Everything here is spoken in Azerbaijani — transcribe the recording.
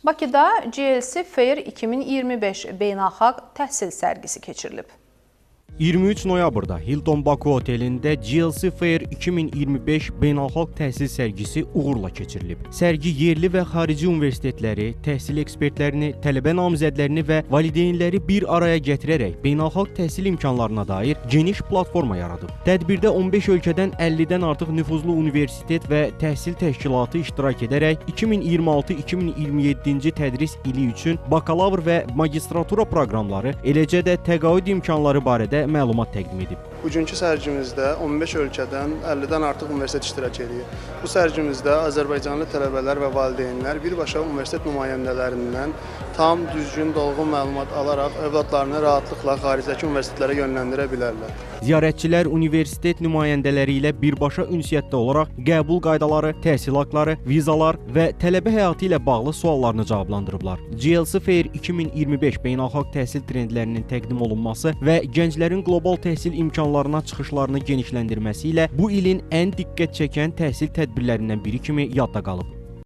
Bakıda GLC Fair 2025 beynəlxalq təhsil sərgisi keçirilib. 23 noyabrda Hilton Bakı otelində GLC Fair 2025 beynəlxalq təhsil sərgisi uğurla keçirilib. Sərgi yerli və xarici universitetləri, təhsil ekspertlərini, tələbə namizədlərini və valideynləri bir araya gətirərək beynəlxalq təhsil imkanlarına dair geniş platforma yaradıb. Tədbirdə 15 ölkədən 50-dən artıq nüfuzlu universitet və təhsil təşkilatı iştirak edərək 2026-2027-ci tədris ili üçün bakalavr və magistratura proqramları, eləcə də təqaüd imkanları barədə məlumat təqdim edib. Bugünkü sərgimizdə 15 ölkədən 50-dən artıq universitet iştirak edir. Bu sərgimizdə azərbaycanlı tələbələr və valideynlər birbaşa universitet nümayəndələrindən tam, düzgün, dolğun məlumat alaraq övladlarını rahatlıqla xaricdəki universitetlərə yönləndirə bilərlər. Ziyarətçilər universitet nümayəndələri ilə birbaşa ünsiyyətdə olaraq qəbul qaydaları, təhsil haqqları, vizalar və tələbə həyatı ilə bağlı suallarını cavablandırıblar. GLC Fair 2025 beynəlxalq təhsil trendlərinin təqdim olunması və gənclərin qlobal təhsil imkanlarına çıxışlarını genişləndirməsi ilə bu ilin ən diqqət çəkən təhsil tədbirlərindən biri kimi yadda qalıb.